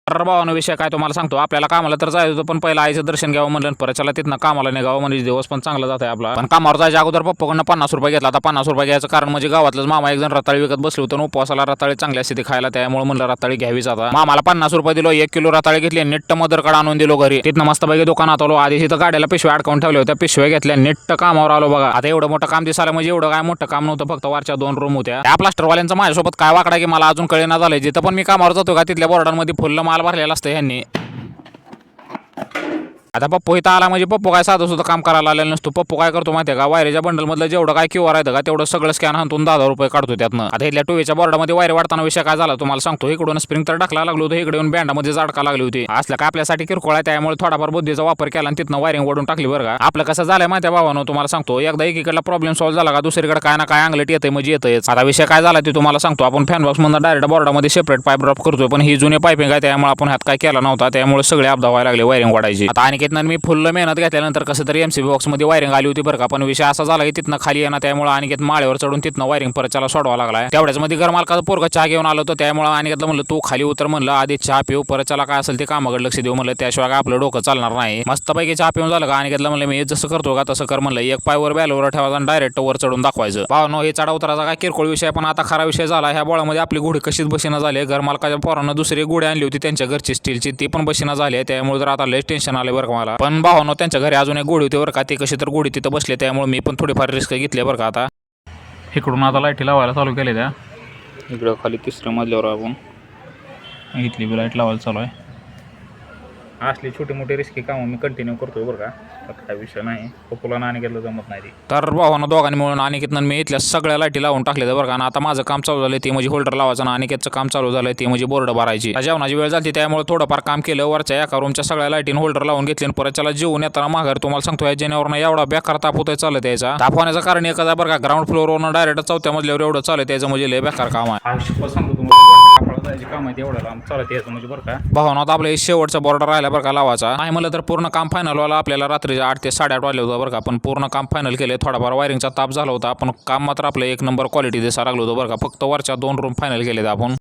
तर भावानं विषय काय तुम्हाला सांगतो, आपल्याला कामाला तर जायचं होतं, पण पहिला आईचं दर्शन घ्यावं म्हणलं, परत चला तिथनं कामाला निघावं म्हणजे दिवस पण चांगला जात आहे आपला. पण कामावर जायच्या अगोदर पप्पाकडनं 50 रुपये घेतला. आता 50 रुपये घ्यायचं कारण म्हणजे गावातलंच मामा एक जण रताळी विकत बसले होते, उपवासाला रताळी चांगली असते ती खायला, त्यामुळे म्हणलं रताळी घ्यावीच. आता मामाला 50 रुपये दिलो, 1 किलो रताळी घेतली, नीट मदरकडे आणून दिलो घरी. तिथनं मस्तपैकी दुकानात आलो, आधी तिथं गाड्याला पिशव्या अडकवून ठेवल्या होत्या, पिशव्या घेतल्या, नीट कामावर आलो बघा. आता एवढं मोठं काम दिसायला म्हणजे एवढं काय मोठं काम नव्हतं, फक्त वरच्या 2 रूम होत्या. त्या प्लास्टरवाल्यांचं माझ्यासोबत काय वाकडा की मला अजून कळेना झालंय. जिथं पण मी कामावर जातो का तिथल्या बोर्डांमध्ये फुल्ल माल भरलेला असतं ह्यांनी. आता पप्पू इथं आला म्हणजे पप्पू काय साधं सुद्धा काम करायला आलेलं नसतो. पप्पू काय करतो माहिती आहे का, वायरीच्या बंडलमधलं जेवढं काय क्यूआर आहे का तेवढं सगळं स्कॅन हातून 10,000 रुपये काढतो त्यातनं. आता इथल्या टूवेच्या बोर्डामध्ये वायरी वाढताना विषय काय झाला तुम्हाला सांगतो. इकडून स्प्रिंग तर टाकला लागलो होतो, इकडे येऊन बँडामध्ये जाडका लागली होती. असल्या काय आपल्यासाठी किरकोळ आहे, त्यामुळे थोडाफार बुद्धीचा वापर केला आणि तिथनं वायरिंग ओढून टाकली बरं का. आपलं कसं झालंय माहिती आहे भावानो, तुम्हाला सांगतो, एकदा एकीकडला प्रॉब्लेम सॉल्व्ह झाला का दुसरीकडे काय ना काय अंगलट येतंय म्हणजे येतंयच. आता विषय काय झाला ते तुम्हाला सांगतो. आपण फॅन बॉक्स मधून डायरेक्ट बोर्डामध्ये सेपरेट पाईप ड्रॉप करतोय, पण ही जुनी पाईपिंग आहे त्यामुळे आपण हात काय केला नव्हता, त्यामुळे सगळे अपदा व्हायला लागले वायरिंग वाढायची. आता अनिकेतनं मी फुल मेहनत घेतल्यानंतर कसं तरी एमसीबी बॉक्स मध्ये वायरिंग आली होती बरं का. पण विषय असा झाला की तिथनं खाली येणार, त्यामुळे अनिकेत माळ्यावर चढून तिथनं वायरिंग परत सोडवा लागला. तेवढ्याच मध्ये घरमालकाचा पोरगा चहा घेऊन आलो होतो, त्यामुळे अनिकेतला म्हणलं तू खाली उतर, म्हणलं आधी चहा पिऊ, परत काय असेल ते कामाकडे लक्ष देऊ म्हणलं, त्याशिवाय काय आपलं डोकं चालणार नाही. मस्तपैकी चहा पिऊन झालं का अनिकेतला म्हणलं मी जसं करतो का तसं कर म्हणलं, एक पायवर बॅलवर ठेवायचा आणि डायरेक्ट वर चढून दाखवायचं. भावनो हे चढा उतराचा काय किरकोळ विषय, पण आता खरा विषय झाला. ह्या बोळामध्ये आपली गुढी कशीच बशीना झाली. घरमालकाच्या पोरांना दुसरी गुढी आणली होती त्यांच्या घरची स्टीलची, ती पण बशीना झाली, त्यामुळे जर आता लय टेन्शन आले बरं का मला. पण भावनो त्यांच्या घरी अजून एक गुढी होती बरं का, ते कशी तर गुढी तिथं बसले, त्यामुळे मी पण थोडीफार रिस्क घेतली बरं का. आता इकडून आता लाईटी लावायला चालू केले त्या, इकडं खाली 3ऱ्या मजल्यावर आपण इथली बी लाईट लावायला चालू आहे. असली छोटी मोठी रिस्की कामं मी कंटिन्यू करतोय बरं का, काय विषय नाही. पप्पूला अनिकेतला जमत नाही. तर भावानं दोघांनी मिळून अनिकेतनं मी इथल्या सगळ्या लाईटी लावून टाकल्या बरं का. आता माझं काम चालू झालं ते म्हणजे होल्डर लावायचं आणि अनिकेतचं काम चालू झालं ते म्हणजे बोर्ड भरायची. जेवणाची वेळ झाली त्यामुळे थोडंफार काम केलं. वरच्या एका रूमच्या सगळ्या लाईटीन होल्डर लावून घेतले आणि परत त्याला जेवून येताना माघार तुम्हाला सांगतो या जेण्यावरनं एवढा बेकार ताप होतोय चालत यायचा. ताप होण्याचं कारण एकच आहे बरं का, ग्राउंड फ्लोअरवरून डायरेक्ट 4थ्या मजल्यावर एवढं चालत यायचं म्हणजे लय बेकार काम आहे. सांगतो तुम्हाला काम आहे एवढं लांब चालत यायचं म्हणजे बरं का. भावानं आता आपल्या शेवटचा बॉर्डर राहिला बरं का लावायचा. नाही म्हणलं तर पूर्ण काम फायनल व्हायला आपल्याला रात्री 8 ते 8:30 वाजले होतं बरं का. पण पूर्ण काम फायनल केले. थोडाफार वायरिंगचा ताप झाला होता, पण काम मात्र आपलं एक नंबर क्वालिटी दिसायला लागलं होतं बरं का. फक्त वरच्या 2 रूम फायनल केले आपण.